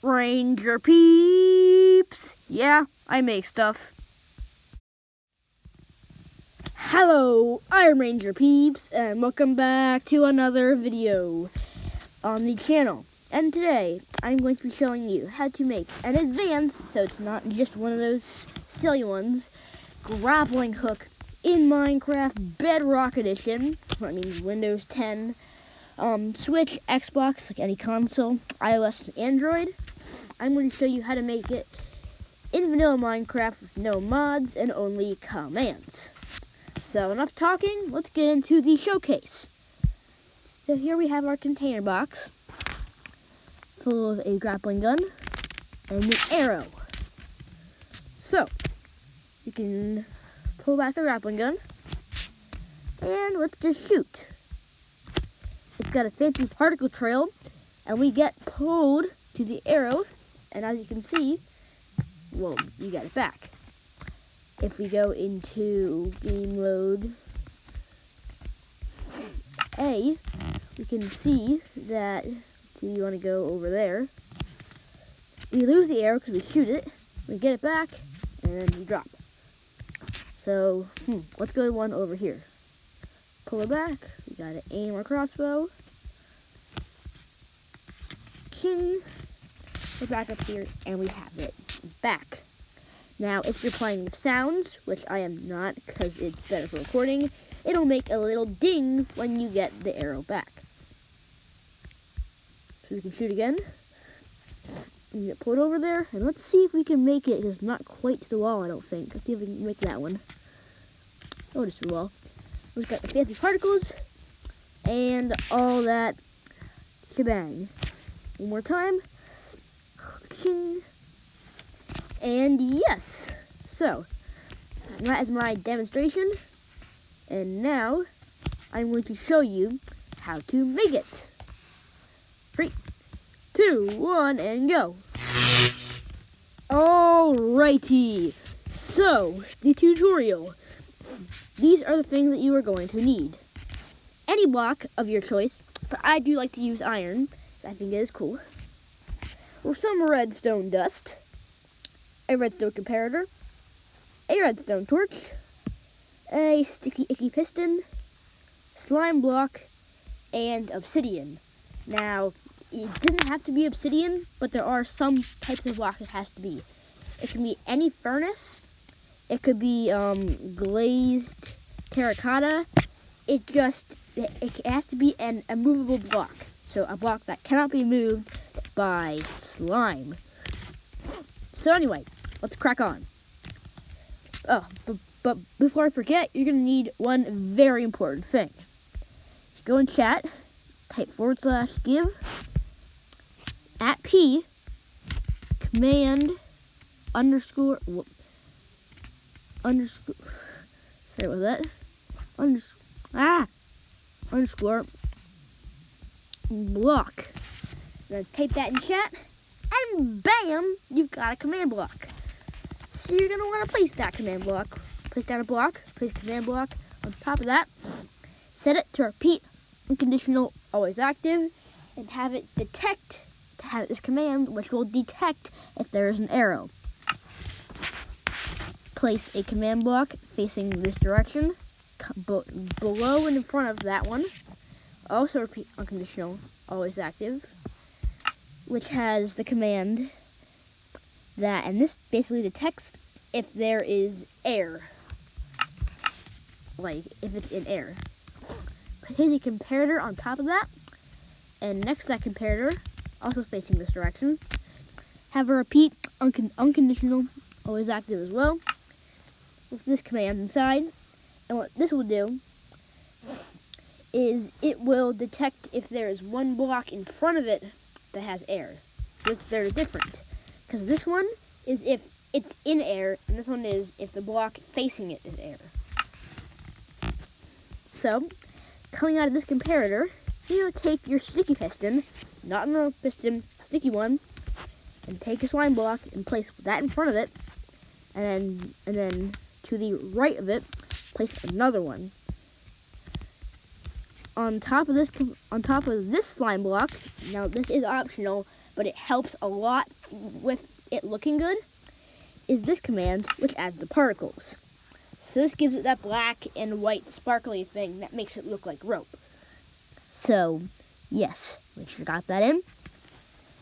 Ranger peeps! Yeah, I make stuff. Hello, I'm Ranger peeps, and welcome back to another video on the channel. And today, I'm going to be showing you how to make an advanced, so it's not just one of those silly ones, grappling hook in Minecraft Bedrock Edition. So that means Windows 10, Switch, Xbox, like any console, iOS, and Android. I'm going to show you how to make it in vanilla Minecraft with no mods and only commands. So enough talking, let's get into the showcase. So here we have our container box full of a grappling gun and an arrow. So you can pull back the grappling gun and let's just shoot. It's got a fancy particle trail and we get pulled to the arrow, and as you can see, well, you got it back. If we go into game mode A, we can see that, do you want to go over there? We lose the arrow because we shoot it, we get it back, and then we drop. So, let's go to one over here. Pull it back, we gotta aim our crossbow. King. We're back up here, and we have it back. Now, if you're playing with sounds, which I am not because it's better for recording, it'll make a little ding when you get the arrow back. So we can shoot again. And get pulled over there, and let's see if we can make it. It's not quite to the wall, I don't think. Let's see if we can make that one. Oh, just to the wall. We've got the fancy particles and all that shebang. One more time. And yes, so that is my demonstration, and now I'm going to show you how to make it. 3, 2, 1, and go. Alrighty, so the tutorial. These are the things that you are going to need. Any block of your choice, but I do like to use iron. I think it is cool. Or some redstone dust, a redstone comparator, a redstone torch, a sticky icky piston, slime block, and obsidian. Now, it doesn't have to be obsidian, but there are some types of block it has to be. It can be any furnace. It could be glazed terracotta. It has to be a movable block. So a block that cannot be moved by slime. So anyway, let's crack on. Oh, but before I forget, you're going to need one very important thing. Go in chat, type /give, @p, command, underscore, sorry about that, underscore, block. Then type that in chat, and bam, you've got a command block. So you're gonna want to place that command block. Place down a block, place command block on top of that. Set it to repeat, unconditional, always active, and have it detect, to have this command, which will detect if there is an arrow. Place a command block facing this direction, below and in front of that one. Also repeat unconditional, always active, which has the command that, and this basically detects if there is air, like if it's in air. Put a comparator on top of that, and next to that comparator, also facing this direction, have a repeat unconditional, always active as well, with this command inside. And what this will do is it will detect if there is one block in front of it that has air. They're different, because this one is if it's in air, and this one is if the block facing it is air. So, coming out of this comparator, you're going to take your sticky piston, not a normal piston, a sticky one, and take your slime block and place that in front of it, and then to the right of it, place another one. On top of this slime block, now this is optional, but it helps a lot with it looking good, is this command, which adds the particles. So this gives it that black and white sparkly thing that makes it look like rope. So, yes, make sure you got that in.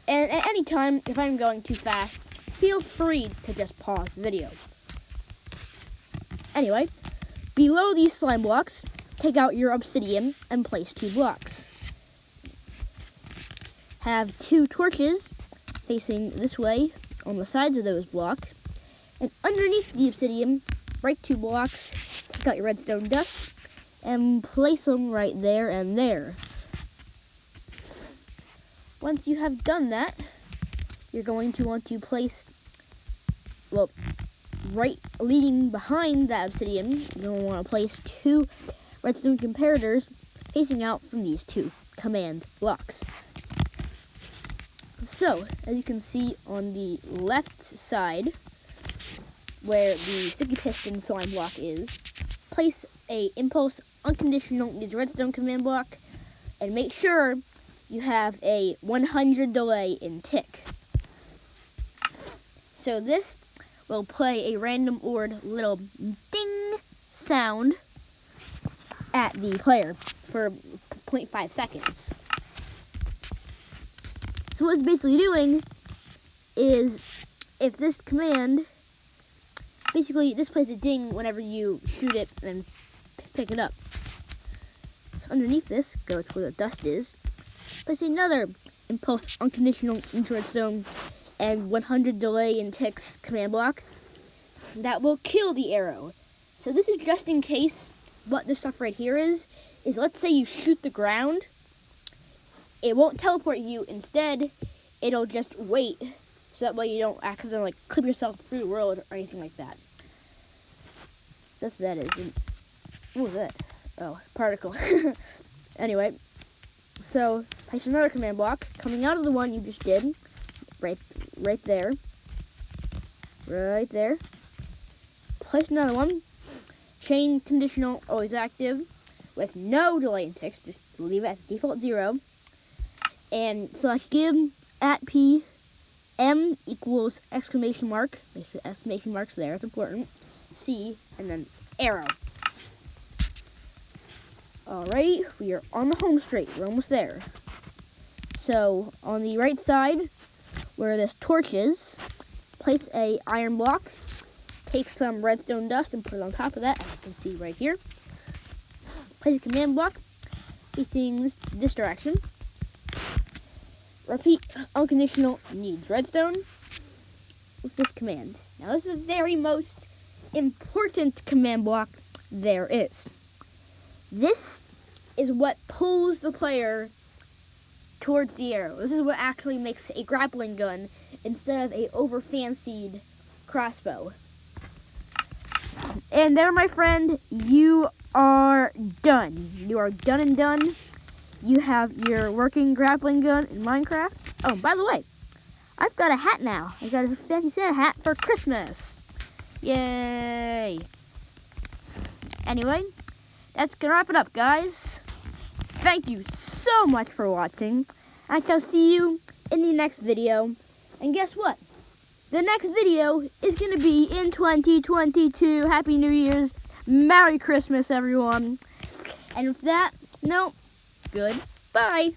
And at any time, if I'm going too fast, feel free to just pause the video. Anyway, below these slime blocks, take out your obsidian and place 2 blocks. Have 2 torches facing this way on the sides of those blocks. And underneath the obsidian, break 2 blocks, take out your redstone dust, and place them right there and there. Once you have done that, you're going to want to place, well, right leading behind that obsidian, you're going to want to place 2 redstone comparators facing out from these 2 command blocks. So, as you can see on the left side, where the sticky piston slime block is, place a impulse unconditional needs redstone command block, and make sure you have a 100 delay in tick. So this will play a random ored little ding sound at the player for 0.5 seconds. So what it's basically doing is, if this command, basically this plays a ding whenever you shoot it and pick it up. So underneath this, go to where the dust is, place another impulse unconditional into redstone and 100 delay in ticks command block that will kill the arrow. So this is just in case. What this stuff right here is let's say you shoot the ground, it won't teleport you. Instead, it'll just wait, so that way you don't accidentally clip yourself through the world or anything like that. So that's what that is. And what was that? Oh, particle. Anyway, so place another command block coming out of the one you just did, right there. Right there. Place another one. Chain conditional, always active, with no delay in ticks. Just leave it at default 0. And select give at P M equals exclamation mark. Make sure the exclamation mark's there, it's important. C, and then arrow. Alrighty, we are on the home straight. We're almost there. So, on the right side, where this torch is, place a iron block. Take some redstone dust and put it on top of that, as you can see right here. Place a command block facing this direction. Repeat unconditional needs redstone with this command. Now this is the very most important command block there is. This is what pulls the player towards the arrow. This is what actually makes a grappling gun instead of a over-fancied crossbow. And there, my friend, you are done. You are done and done. You have your working grappling gun in Minecraft. Oh, by the way, I've got a hat now. I got a fancy Santa hat for Christmas. Yay! Anyway, that's gonna wrap it up, guys. Thank you so much for watching. I shall see you in the next video. And guess what? The next video is going to be in 2022. Happy New Year's. Merry Christmas, everyone. And with that, no, goodbye.